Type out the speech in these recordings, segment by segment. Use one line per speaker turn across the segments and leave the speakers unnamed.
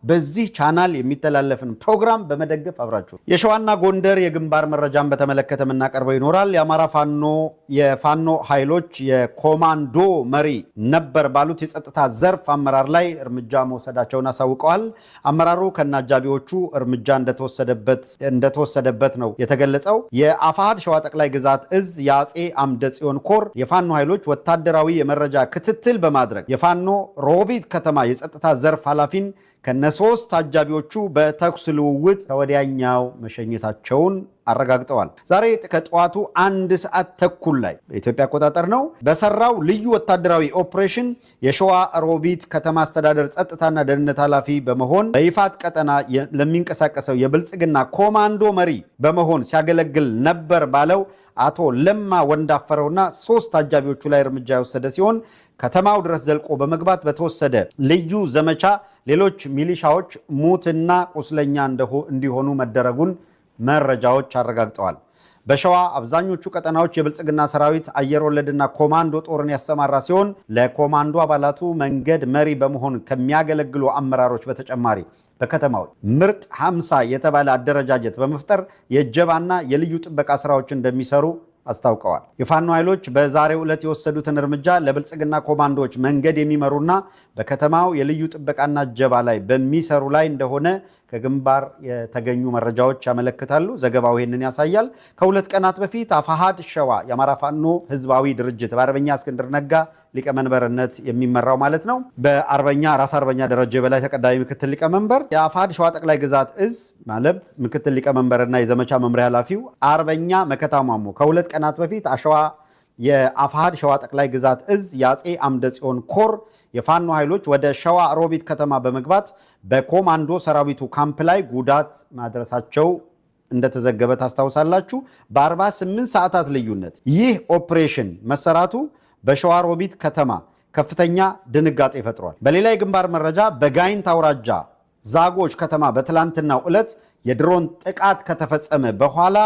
በዚህ ቻናል የሚተላለፍን ፕሮግራም በመደገፍ አብራችሁ የሸዋና ጎንደር የግንባር መረጃን በተመለከተ መናቀርበው ይኖራል። የአማራ ፋኖ የፋኖ ኃይሎች የኮማንዶ መሪ ነበር ባሉት የጸጥታ ዘርፍ አመራር ላይ እርምጃ መውሰዳቸውን አሳውቀዋል። አመራሩ ከናጃቢዎቹ እርምጃ እንደተወሰደበት ነው የተገለጸው። የአፋሃድ ሸዋ ጠቅላይ ግዛት እዝ የአጼ አምደ ጽዮን ኮር የፋኖ ኃይሎች ወታደራዊ የመረጃ ክትትል በማድረግ የፋኖ ሮቢት ከተማ የጸጥታ ዘርፍ ኃላፊን ከነሶስት አጃቢዎቹ በተኩስ ልውውጥ ከወዲያኛው መሸኘታቸውን አረጋግጠዋል። ዛሬ ከጠዋቱ 1 ሰዓት ተኩል ላይ በኢትዮጵያ አቆጣጠር ነው በሰራው ልዩ ወታደራዊ ኦፕሬሽን የሸዋ ሮቢት ከተማ አስተዳደር ጸጥታና ደህንነት ኃላፊ በመሆን በይፋት ቀጠና ለሚንቀሳቀሰው የብልጽግና ኮማንዶ መሪ በመሆን ሲያገለግል ነበር ባለው አቶ ለማ ወንዳፈረውና 3 አጃቢዎቹ ላይ እርምጃ የወሰደ ሲሆን ከተማው ድረስ ዘልቆ በመግባት በተወሰደ ልዩ ዘመቻ ሌሎች ሚሊሻዎች ሙትና ቁስለኛ እንዲሆኑ መደረጉን መረጃዎች አረጋግጠዋል። በሸዋ አብዛኞቹ ቀጠናዎች የብልጽግና ሰራዊት አየር ወለድና ኮማንዶ ጦርን ያሰማራ ሲሆን ለኮማንዶ አባላቱ መንገድ መሪ በመሆን ከሚያገለግሉ አመራሮች በተጨማሪ በከተማው ምርጥ 50 የተባለ አደረጃጀት በመፍጠር የእጀባና የልዩ ጥበቃ ስራዎች እንደሚሰሩ አስታውቀዋል። የፋኖ ኃይሎች በዛሬው ዕለት የወሰዱትን እርምጃ ለብልጽግና ኮማንዶዎች መንገድ የሚመሩና በከተማው የልዩ ጥበቃና እጀባ ላይ በሚሰሩ ላይ እንደሆነ ከግንባር የተገኙ መረጃዎች ያመለክታሉ። ዘገባው ይህንን ያሳያል። ከ2 ቀናት በፊት አፋሃድ ሸዋ የአማራ ፋኖ ህዝባዊ ድርጅት በአርበኛ እስክንድር ነጋ ሊቀመንበርነት የሚመራው ማለት ነው በአርበኛ ራስ አርበኛ ደረጀ በላይ ተቀዳሚ ምክትል ሊቀመንበር የአፋሃድ ሸዋ ጠቅላይ ግዛት እዝ ማለት ምክትል ሊቀመንበርና የዘመቻ መምሪያ ኃላፊው አርበኛ መከታ ማሞ ከ2 ቀናት በፊት የአፋሃድ ሸዋ ጠቅላይ ግዛት እዝ የአጼ አምደ ጽዮን ኮር የፋኖ ኃይሎች ወደ ሸዋ ሮቢት ከተማ በመግባት በኮማንዶ ሰራዊቱ ካምፕ ላይ ጉዳት ማድረሳቸው እንደተዘገበ ታስታውሳላችሁ። በ48 ሰዓታት ልዩነት ይህ ኦፕሬሽን መሰራቱ በሸዋ ሮቢት ከተማ ከፍተኛ ድንጋጤ ፈጥሯል። በሌላ የግንባር መረጃ በጋይንት አውራጃ ዛጎች ከተማ በትላንትናው ዕለት የድሮን ጥቃት ከተፈጸመ በኋላ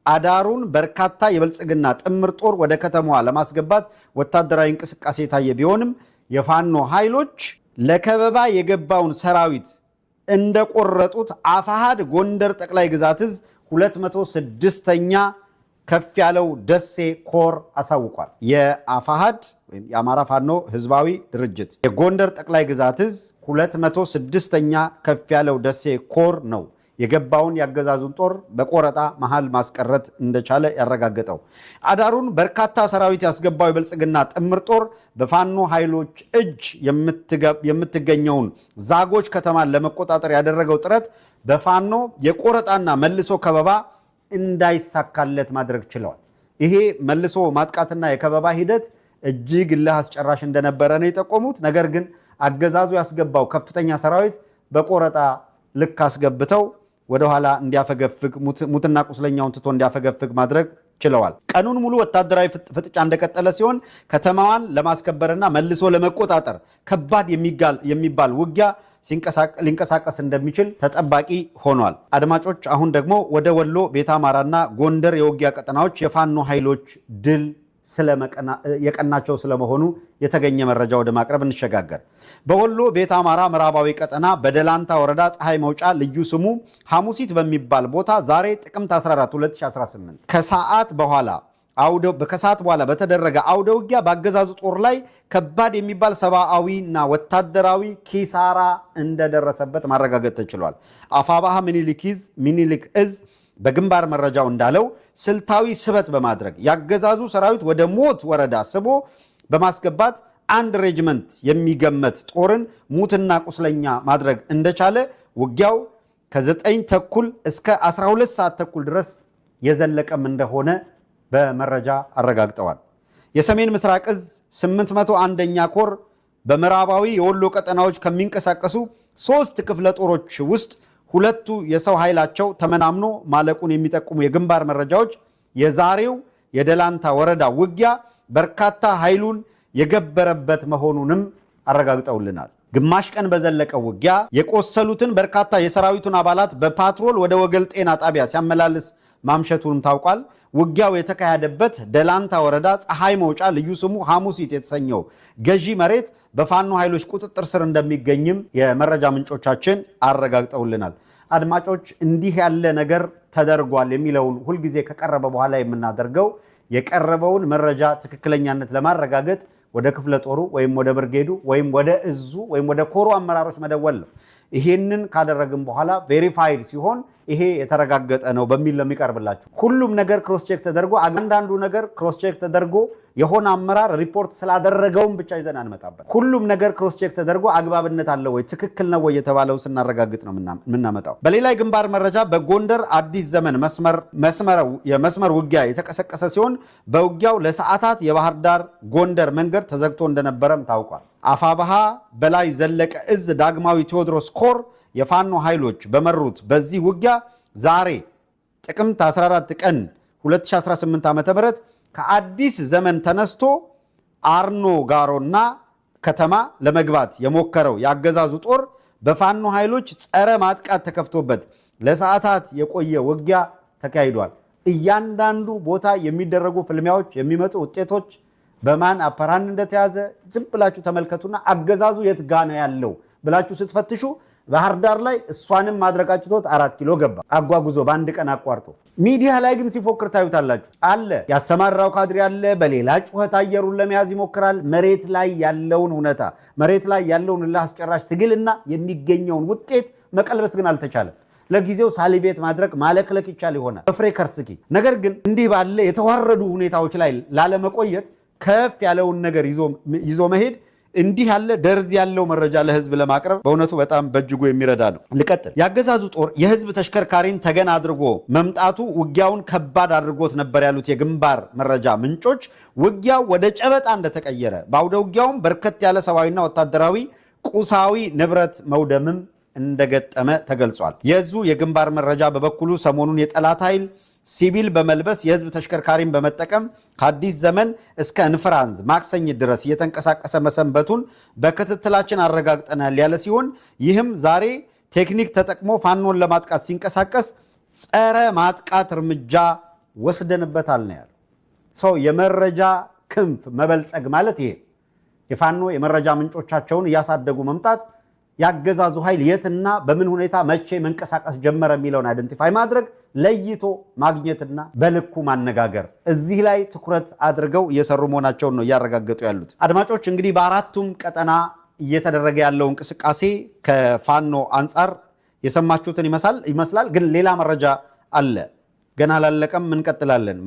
አዳሩን በርካታ የብልጽግና ጥምር ጦር ወደ ከተማዋ ለማስገባት ወታደራዊ እንቅስቃሴ የታየ ቢሆንም የፋኖ ኃይሎች ለከበባ የገባውን ሰራዊት እንደቆረጡት አፋሃድ ጎንደር ጠቅላይ ግዛት እዝ 206ኛ ከፍ ያለው ደሴ ኮር አሳውቋል። የአፋሃድ ወይም የአማራ ፋኖ ህዝባዊ ድርጅት የጎንደር ጠቅላይ ግዛት እዝ 206ኛ ከፍ ያለው ደሴ ኮር ነው የገባውን ያገዛዙን ጦር በቆረጣ መሃል ማስቀረት እንደቻለ ያረጋገጠው። አዳሩን በርካታ ሰራዊት ያስገባው የብልጽግና ጥምር ጦር በፋኖ ኃይሎች እጅ የምትገኘውን ዛጎች ከተማን ለመቆጣጠር ያደረገው ጥረት በፋኖ የቆረጣና መልሶ ከበባ እንዳይሳካለት ማድረግ ችለዋል። ይሄ መልሶ ማጥቃትና የከበባ ሂደት እጅግ እልህ አስጨራሽ እንደነበረ ነው የጠቆሙት። ነገር ግን አገዛዙ ያስገባው ከፍተኛ ሰራዊት በቆረጣ ልክ አስገብተው ወደኋላ እንዲያፈገፍግ ሙትና ቁስለኛውን ትቶ እንዲያፈገፍግ ማድረግ ችለዋል። ቀኑን ሙሉ ወታደራዊ ፍጥጫ እንደቀጠለ ሲሆን ከተማዋን ለማስከበርና መልሶ ለመቆጣጠር ከባድ የሚባል ውጊያ ሊንቀሳቀስ እንደሚችል ተጠባቂ ሆኗል። አድማጮች፣ አሁን ደግሞ ወደ ወሎ ቤተ አማራና ጎንደር የውጊያ ቀጠናዎች የፋኖ ኃይሎች ድል የቀናቸው ስለመሆኑ የተገኘ መረጃ ወደ ማቅረብ እንሸጋገር። በወሎ ቤተ አማራ ምዕራባዊ ቀጠና በደላንታ ወረዳ ፀሐይ መውጫ ልዩ ስሙ ሐሙሲት በሚባል ቦታ ዛሬ ጥቅምት 14 2018 ከሰዓት በኋላ በተደረገ አውደ ውጊያ በአገዛዙ ጦር ላይ ከባድ የሚባል ሰብአዊና ወታደራዊ ኪሳራ እንደደረሰበት ማረጋገጥ ተችሏል። አፋባሃ ሚኒሊክ እዝ በግንባር መረጃው እንዳለው ስልታዊ ስበት በማድረግ ያገዛዙ ሰራዊት ወደ ሞት ወረዳ ስቦ በማስገባት 1 ሬጅመንት የሚገመት ጦርን ሙትና ቁስለኛ ማድረግ እንደቻለ ውጊያው ከ9 ተኩል እስከ 12 ሰዓት ተኩል ድረስ የዘለቀም እንደሆነ በመረጃ አረጋግጠዋል። የሰሜን ምስራቅ እዝ 801ኛ ኮር በምዕራባዊ የወሎ ቀጠናዎች ከሚንቀሳቀሱ 3 ክፍለ ጦሮች ውስጥ 2ቱ የሰው ኃይላቸው ተመናምኖ ማለቁን የሚጠቁሙ የግንባር መረጃዎች የዛሬው የደላንታ ወረዳ ውጊያ በርካታ ኃይሉን የገበረበት መሆኑንም አረጋግጠውልናል። ግማሽ ቀን በዘለቀው ውጊያ የቆሰሉትን በርካታ የሰራዊቱን አባላት በፓትሮል ወደ ወገል ጤና ጣቢያ ሲያመላልስ ማምሸቱንም ታውቋል። ውጊያው የተካሄደበት ደላንታ ወረዳ ፀሐይ መውጫ ልዩ ስሙ ሐሙሲት የተሰኘው ገዢ መሬት በፋኖ ኃይሎች ቁጥጥር ስር እንደሚገኝም የመረጃ ምንጮቻችን አረጋግጠውልናል። አድማጮች እንዲህ ያለ ነገር ተደርጓል የሚለውን ሁልጊዜ ከቀረበ በኋላ የምናደርገው የቀረበውን መረጃ ትክክለኛነት ለማረጋገጥ ወደ ክፍለ ጦሩ ወይም ወደ ብርጌዱ ወይም ወደ እዙ ወይም ወደ ኮሩ አመራሮች መደወል ነው። ይሄንን ካደረግን በኋላ ቬሪፋይድ ሲሆን ይሄ የተረጋገጠ ነው በሚል ለሚቀርብላችሁ ሁሉም ነገር ክሮስ ቼክ ተደርጎ አንዳንዱ ነገር ክሮስ ቼክ ተደርጎ የሆነ አመራር ሪፖርት ስላደረገውም ብቻ ይዘን አንመጣበት። ሁሉም ነገር ክሮስ ቼክ ተደርጎ አግባብነት አለው ወይ ትክክል ነው ወይ የተባለው ስናረጋግጥ ነው የምናመጣው። በሌላ ግንባር መረጃ በጎንደር አዲስ ዘመን የመስመር ውጊያ የተቀሰቀሰ ሲሆን በውጊያው ለሰዓታት የባህር ዳር ጎንደር መንገድ ተዘግቶ እንደነበረም ታውቋል። አፋባሃ በላይ ዘለቀ እዝ ዳግማዊ ቴዎድሮስ ኮር የፋኖ ኃይሎች በመሩት በዚህ ውጊያ ዛሬ ጥቅምት 14 ቀን 2018 ዓ.ም ከአዲስ ዘመን ተነስቶ አርኖ ጋሮና ከተማ ለመግባት የሞከረው ያገዛዙ ጦር በፋኖ ኃይሎች ጸረ ማጥቃት ተከፍቶበት ለሰዓታት የቆየ ውጊያ ተካሂዷል። እያንዳንዱ ቦታ የሚደረጉ ፍልሚያዎች የሚመጡ ውጤቶች በማን አፐራን እንደተያዘ ዝም ብላችሁ ተመልከቱና አገዛዙ የት ጋ ነው ያለው ብላችሁ ስትፈትሹ ባህር ዳር ላይ እሷንም ማድረጋችሁት 4 ኪሎ ገባ አጓጉዞ በአንድ ቀን አቋርጦ። ሚዲያ ላይ ግን ሲፎክር ታዩታላችሁ። አለ ያሰማራው ካድሬ አለ፣ በሌላ ጩኸት አየሩን ለመያዝ ይሞክራል። መሬት ላይ ያለውን እውነታ መሬት ላይ ያለውን ለአስጨራሽ ትግልና የሚገኘውን ውጤት መቀልበስ ግን አልተቻለም። ለጊዜው ሳሊቤት ማድረግ ማለክለክ ይቻል ይሆናል በፍሬ ከርስኪ። ነገር ግን እንዲህ ባለ የተዋረዱ ሁኔታዎች ላይ ላለመቆየት ከፍ ያለውን ነገር ይዞ መሄድ እንዲህ ያለ ደርዝ ያለው መረጃ ለህዝብ ለማቅረብ በእውነቱ በጣም በእጅጉ የሚረዳ ነው። ልቀጥል። ያገዛዙ ጦር የህዝብ ተሽከርካሪን ተገን አድርጎ መምጣቱ ውጊያውን ከባድ አድርጎት ነበር ያሉት የግንባር መረጃ ምንጮች ውጊያው ወደ ጨበጣ እንደተቀየረ፣ በአውደ ውጊያውም በርከት ያለ ሰብአዊና ወታደራዊ ቁሳዊ ንብረት መውደምም እንደገጠመ ተገልጿል። የዙ የግንባር መረጃ በበኩሉ ሰሞኑን የጠላት ኃይል ሲቪል በመልበስ የህዝብ ተሽከርካሪን በመጠቀም ከአዲስ ዘመን እስከ እንፍራንዝ ማክሰኝት ድረስ እየተንቀሳቀሰ መሰንበቱን በክትትላችን አረጋግጠናል ያለ ሲሆን ይህም ዛሬ ቴክኒክ ተጠቅሞ ፋኖን ለማጥቃት ሲንቀሳቀስ ጸረ ማጥቃት እርምጃ ወስደንበታል ነው ያለው። ሰው የመረጃ ክንፍ መበልጸግ ማለት ይሄ የፋኖ የመረጃ ምንጮቻቸውን እያሳደጉ መምጣት ያገዛዙ ኃይል የትና በምን ሁኔታ መቼ መንቀሳቀስ ጀመረ የሚለውን አይደንቲፋይ ማድረግ ለይቶ ማግኘትና በልኩ ማነጋገር እዚህ ላይ ትኩረት አድርገው እየሰሩ መሆናቸውን ነው እያረጋገጡ ያሉት። አድማጮች እንግዲህ በአራቱም ቀጠና እየተደረገ ያለው እንቅስቃሴ ከፋኖ አንጻር የሰማችሁትን ይመስላል። ግን ሌላ መረጃ አለ፣ ገና አላለቀም፣ እንቀጥላለን።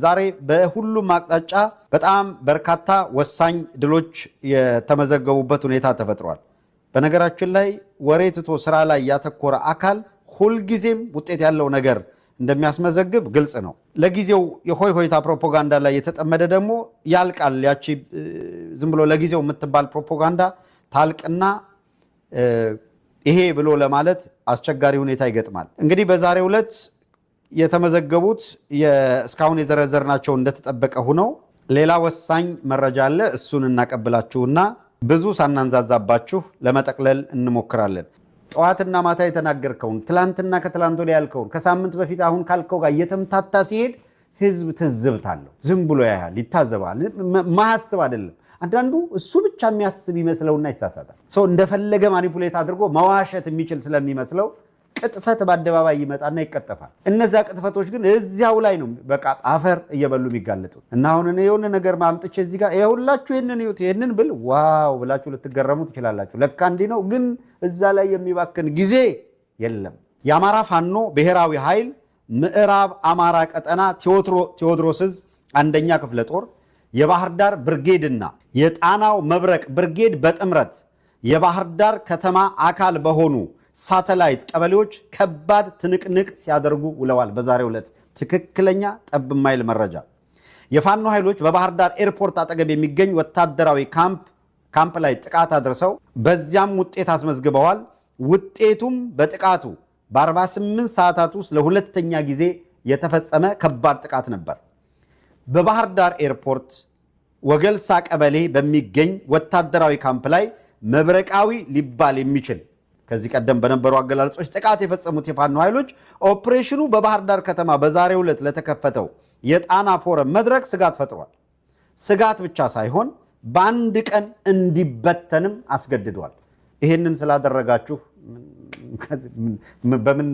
ዛሬ በሁሉም አቅጣጫ በጣም በርካታ ወሳኝ ድሎች የተመዘገቡበት ሁኔታ ተፈጥሯል። በነገራችን ላይ ወሬ ትቶ ስራ ላይ ያተኮረ አካል ሁልጊዜም ውጤት ያለው ነገር እንደሚያስመዘግብ ግልጽ ነው። ለጊዜው የሆይ ሆይታ ፕሮፓጋንዳ ላይ የተጠመደ ደግሞ ያልቃል። ያቺ ዝም ብሎ ለጊዜው የምትባል ፕሮፓጋንዳ ታልቅና ይሄ ብሎ ለማለት አስቸጋሪ ሁኔታ ይገጥማል። እንግዲህ በዛሬው ዕለት የተመዘገቡት እስካሁን የዘረዘርናቸው እንደተጠበቀ ሆነው ሌላ ወሳኝ መረጃ አለ። እሱን እናቀብላችሁና ብዙ ሳናንዛዛባችሁ ለመጠቅለል እንሞክራለን። ጠዋትና ማታ የተናገርከውን ትላንትና ከትላንት ወዲያ ያልከውን ከሳምንት በፊት አሁን ካልከው ጋር እየተምታታ ሲሄድ ህዝብ ትዝብት አለው። ዝም ብሎ ያያል፣ ይታዘባል። ማያስብ አይደለም። አንዳንዱ እሱ ብቻ የሚያስብ ይመስለውና ይሳሳታል። ሰው እንደፈለገ ማኒፑሌት አድርጎ መዋሸት የሚችል ስለሚመስለው ቅጥፈት በአደባባይ ይመጣና ይቀጠፋል። እነዛ ቅጥፈቶች ግን እዚያው ላይ ነው በቃ አፈር እየበሉ የሚጋለጡት። እና አሁን እኔ የሆነ ነገር ማምጥቼ እዚህ ጋር ይኸውላችሁ ይህንን ብል ዋው ብላችሁ ልትገረሙ ትችላላችሁ። ለካ እንዲህ ነው። ግን እዛ ላይ የሚባክን ጊዜ የለም። የአማራ ፋኖ ብሔራዊ ኃይል ምዕራብ አማራ ቀጠና ቴዎድሮስ ዕዝ 1ኛ ክፍለ ጦር የባህር ዳር ብርጌድና የጣናው መብረቅ ብርጌድ በጥምረት የባህር ዳር ከተማ አካል በሆኑ ሳተላይት ቀበሌዎች ከባድ ትንቅንቅ ሲያደርጉ ውለዋል። በዛሬው ዕለት ትክክለኛ ጠብ ማይል መረጃ። የፋኖ ኃይሎች በባህር ዳር ኤርፖርት አጠገብ የሚገኝ ወታደራዊ ካምፕ ላይ ጥቃት አድርሰው በዚያም ውጤት አስመዝግበዋል። ውጤቱም በጥቃቱ በ48 ሰዓታት ውስጥ ለሁለተኛ ጊዜ የተፈጸመ ከባድ ጥቃት ነበር። በባህር ዳር ኤርፖርት ወገልሳ ቀበሌ በሚገኝ ወታደራዊ ካምፕ ላይ መብረቃዊ ሊባል የሚችል ከዚህ ቀደም በነበሩ አገላለጾች ጥቃት የፈጸሙት የፋኖ ኃይሎች ኦፕሬሽኑ በባህር ዳር ከተማ በዛሬው ዕለት ለተከፈተው የጣና ፎረም መድረክ ስጋት ፈጥሯል። ስጋት ብቻ ሳይሆን በአንድ ቀን እንዲበተንም አስገድዷል። ይህንን ስላደረጋችሁ በምን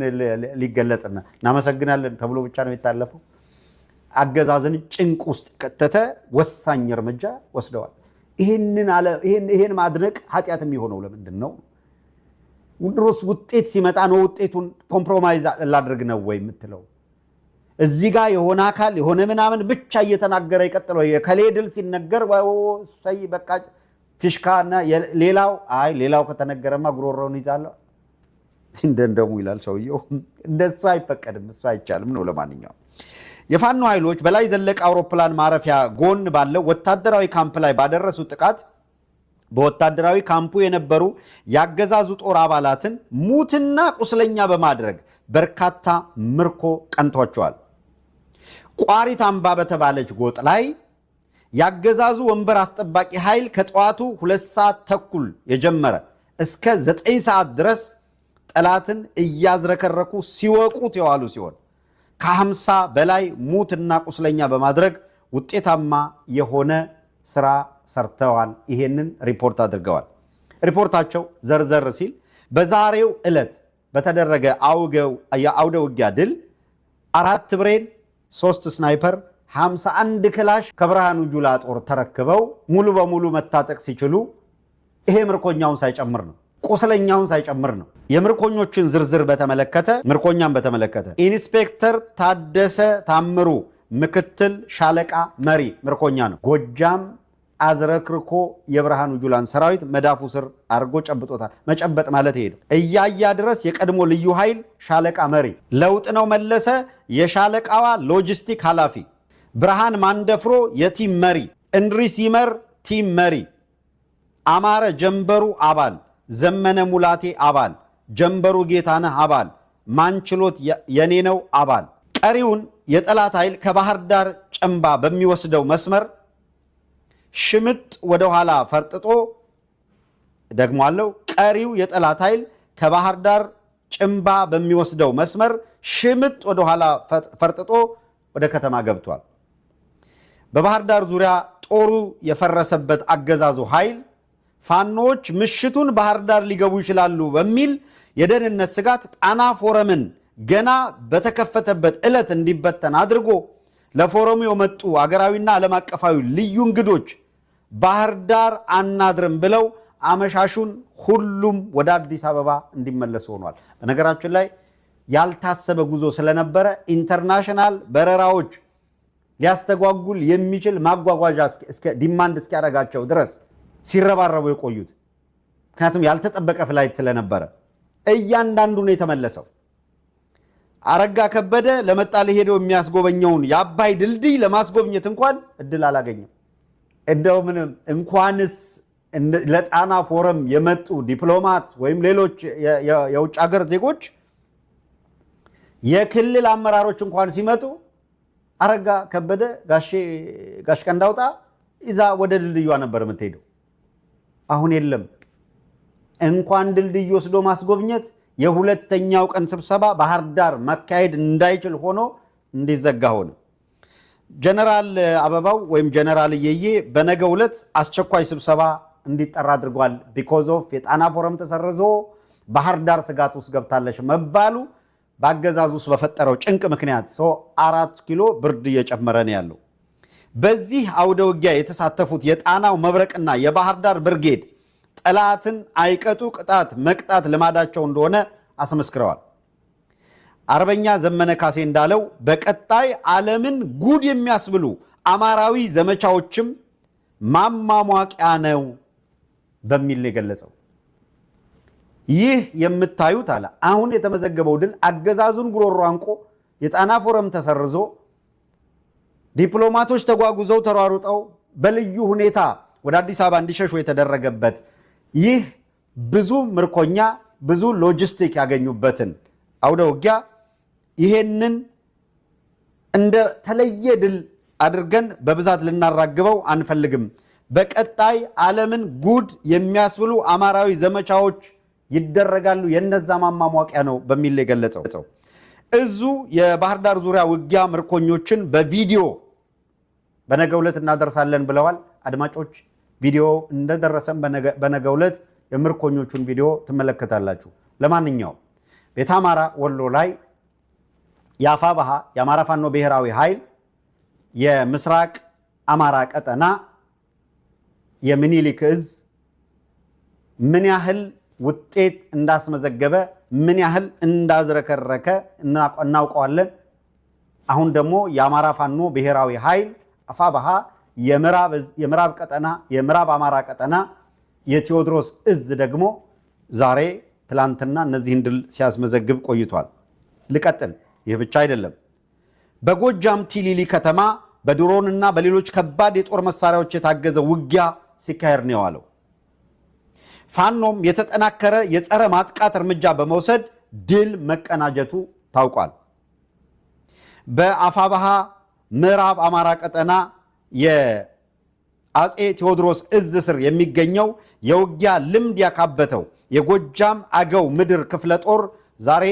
ሊገለጽና እናመሰግናለን ተብሎ ብቻ ነው የታለፈው? አገዛዝን ጭንቅ ውስጥ ከተተ ወሳኝ እርምጃ ወስደዋል። ይህን ማድነቅ ኃጢአት የሚሆነው ለምንድን ነው? ድሮስ ውጤት ሲመጣ ነው ውጤቱን ኮምፕሮማይዝ ላድርግ ነው ወይ የምትለው? እዚህ ጋር የሆነ አካል የሆነ ምናምን ብቻ እየተናገረ ይቀጥለው። የከሌ ድል ሲነገር ሰይ በቃ ፊሽካና ሌላው ከተነገረማ ጉሮሮውን ይዛለሁ እንደሙ ይላል ሰውየው። እንደሱ አይፈቀድም፣ እሱ አይቻልም ነው። ለማንኛውም የፋኖ ኃይሎች በላይ ዘለቀ አውሮፕላን ማረፊያ ጎን ባለው ወታደራዊ ካምፕ ላይ ባደረሱት ጥቃት በወታደራዊ ካምፑ የነበሩ ያገዛዙ ጦር አባላትን ሙትና ቁስለኛ በማድረግ በርካታ ምርኮ ቀንቷቸዋል። ቋሪት አምባ በተባለች ጎጥ ላይ ያገዛዙ ወንበር አስጠባቂ ኃይል ከጠዋቱ 2 ሰዓት ተኩል የጀመረ እስከ 9 ሰዓት ድረስ ጠላትን እያዝረከረኩ ሲወቁት የዋሉ ሲሆን ከ50 በላይ ሙትና ቁስለኛ በማድረግ ውጤታማ የሆነ ስራ ሰርተዋል። ይሄንን ሪፖርት አድርገዋል። ሪፖርታቸው ዘርዘር ሲል በዛሬው ዕለት በተደረገ የአውደ ውጊያ ድል 4 ብሬን፣ 3 ስናይፐር፣ 51 ክላሽ ከብርሃኑ ጁላ ጦር ተረክበው ሙሉ በሙሉ መታጠቅ ሲችሉ ይሄ ምርኮኛውን ሳይጨምር ነው፣ ቁስለኛውን ሳይጨምር ነው። የምርኮኞችን ዝርዝር ምርኮኛን በተመለከተ ኢንስፔክተር ታደሰ ታምሩ ምክትል ሻለቃ መሪ ምርኮኛ ነው። ጎጃም አዝረክርኮ የብርሃኑ ጁላን ሰራዊት መዳፉ ስር አድርጎ ጨብጦታል። መጨበጥ ማለት ይሄ ነው። እያያ ድረስ የቀድሞ ልዩ ኃይል ሻለቃ መሪ ለውጥ ነው መለሰ የሻለቃዋ ሎጂስቲክ ኃላፊ፣ ብርሃን ማንደፍሮ የቲም መሪ፣ እንድሪስ ይመር ቲም መሪ፣ አማረ ጀንበሩ አባል፣ ዘመነ ሙላቴ አባል፣ ጀንበሩ ጌታነህ አባል፣ ማንችሎት የኔነው አባል። ቀሪውን የጠላት ኃይል ከባህር ዳር ጨምባ በሚወስደው መስመር ሽምጥ ወደ ኋላ ፈርጥጦ ደግሞ አለው። ቀሪው የጠላት ኃይል ከባህር ዳር ጭምባ በሚወስደው መስመር ሽምጥ ወደ ኋላ ፈርጥጦ ወደ ከተማ ገብቷል። በባህር ዳር ዙሪያ ጦሩ የፈረሰበት አገዛዙ ኃይል ፋኖች ምሽቱን ባህር ዳር ሊገቡ ይችላሉ በሚል የደህንነት ስጋት ጣና ፎረምን ገና በተከፈተበት ዕለት እንዲበተን አድርጎ ለፎረሙ የመጡ አገራዊና ዓለም አቀፋዊ ልዩ እንግዶች ባህር ዳር አናድርም ብለው አመሻሹን ሁሉም ወደ አዲስ አበባ እንዲመለሱ ሆኗል። በነገራችን ላይ ያልታሰበ ጉዞ ስለነበረ ኢንተርናሽናል በረራዎች ሊያስተጓጉል የሚችል ማጓጓዣ ዲማንድ እስኪያደርጋቸው ድረስ ሲረባረቡ የቆዩት፣ ምክንያቱም ያልተጠበቀ ፍላይት ስለነበረ እያንዳንዱን የተመለሰው። አረጋ ከበደ ለመጣ ለሄደው የሚያስጎበኘውን የአባይ ድልድይ ለማስጎብኘት እንኳን እድል አላገኘም። እንደው ምንም እንኳንስ ለጣና ፎረም የመጡ ዲፕሎማት ወይም ሌሎች የውጭ ሀገር ዜጎች የክልል አመራሮች እንኳን ሲመጡ አረጋ ከበደ ጋሽ ቀንዳውጣ ይዛ ወደ ድልድዩዋ ነበር የምትሄደው። አሁን የለም። እንኳን ድልድይ ወስዶ ማስጎብኘት የሁለተኛው ቀን ስብሰባ ባህር ዳር መካሄድ እንዳይችል ሆኖ እንዲዘጋ ሆነ። ጀነራል አበባው ወይም ጀነራል እየዬ በነገው ዕለት አስቸኳይ ስብሰባ እንዲጠራ አድርጓል። ቢኮዝ ኦፍ የጣና ፎረም ተሰርዞ ባህር ዳር ስጋት ውስጥ ገብታለች መባሉ በአገዛዙ ውስጥ በፈጠረው ጭንቅ ምክንያት 4 ኪሎ ብርድ እየጨመረ ነው ያለው። በዚህ አውደ ውጊያ የተሳተፉት የጣናው መብረቅና የባህር ዳር ብርጌድ ጠላትን አይቀጡ ቅጣት መቅጣት ልማዳቸው እንደሆነ አስመስክረዋል። አርበኛ ዘመነ ካሴ እንዳለው በቀጣይ ዓለምን ጉድ የሚያስብሉ አማራዊ ዘመቻዎችም ማማሟቂያ ነው በሚል ነው የገለጸው። ይህ የምታዩት አለ አሁን የተመዘገበው ድል አገዛዙን ጉሮሮ አንቆ የጣና ፎረም ተሰርዞ ዲፕሎማቶች ተጓጉዘው ተሯሩጠው በልዩ ሁኔታ ወደ አዲስ አበባ እንዲሸሹ የተደረገበት ይህ ብዙ ምርኮኛ ብዙ ሎጂስቲክ ያገኙበትን አውደ ውጊያ ይሄንን እንደ ተለየ ድል አድርገን በብዛት ልናራግበው አንፈልግም። በቀጣይ ዓለምን ጉድ የሚያስብሉ አማራዊ ዘመቻዎች ይደረጋሉ የነዛ ማማሟቂያ ነው በሚል የገለጸው እዙ የባህር ዳር ዙሪያ ውጊያ ምርኮኞችን በቪዲዮ በነገው ዕለት እናደርሳለን ብለዋል። አድማጮች ቪዲዮ እንደደረሰን በነገው ዕለት የምርኮኞቹን ቪዲዮ ትመለከታላችሁ። ለማንኛውም ቤተ አማራ ወሎ ላይ የአፋብኃ የአማራ ፋኖ ብሔራዊ ኃይል የምስራቅ አማራ ቀጠና የሚኒሊክ እዝ ምን ያህል ውጤት እንዳስመዘገበ ምን ያህል እንዳዝረከረከ እናውቀዋለን። አሁን ደግሞ የአማራ ፋኖ ብሔራዊ ኃይል አፋብኃ የምዕራብ ቀጠና የምዕራብ አማራ ቀጠና የቴዎድሮስ እዝ ደግሞ ዛሬ ትላንትና እነዚህን ድል ሲያስመዘግብ ቆይቷል። ልቀጥል። ይህ ብቻ አይደለም። በጎጃም ቲሊሊ ከተማ በድሮንና በሌሎች ከባድ የጦር መሳሪያዎች የታገዘ ውጊያ ሲካሄድ ነው የዋለው። ፋኖም የተጠናከረ የጸረ ማጥቃት እርምጃ በመውሰድ ድል መቀናጀቱ ታውቋል። በአፋብኃ ምዕራብ አማራ ቀጠና የአጼ ቴዎድሮስ እዝ ስር የሚገኘው የውጊያ ልምድ ያካበተው የጎጃም አገው ምድር ክፍለ ጦር ዛሬ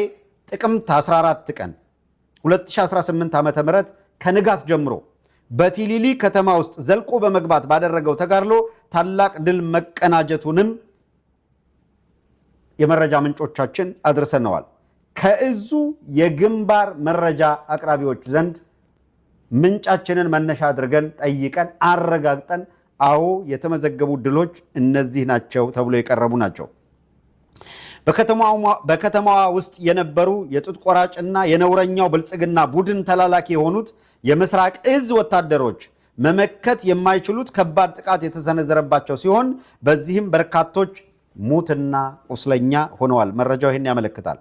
ጥቅምት 14 ቀን 2018 ዓ.ም ከንጋት ጀምሮ በቲሊሊ ከተማ ውስጥ ዘልቆ በመግባት ባደረገው ተጋድሎ ታላቅ ድል መቀናጀቱንም የመረጃ ምንጮቻችን አድርሰነዋል። ከእዙ የግንባር መረጃ አቅራቢዎች ዘንድ ምንጫችንን መነሻ አድርገን ጠይቀን አረጋግጠን አዎ የተመዘገቡ ድሎች እነዚህ ናቸው ተብሎ የቀረቡ ናቸው። በከተማዋ ውስጥ የነበሩ የጡት ቆራጭና የነውረኛው ብልጽግና ቡድን ተላላኪ የሆኑት የምስራቅ እዝ ወታደሮች መመከት የማይችሉት ከባድ ጥቃት የተሰነዘረባቸው ሲሆን በዚህም በርካቶች ሙትና ቁስለኛ ሆነዋል። መረጃው ይህን ያመለክታል።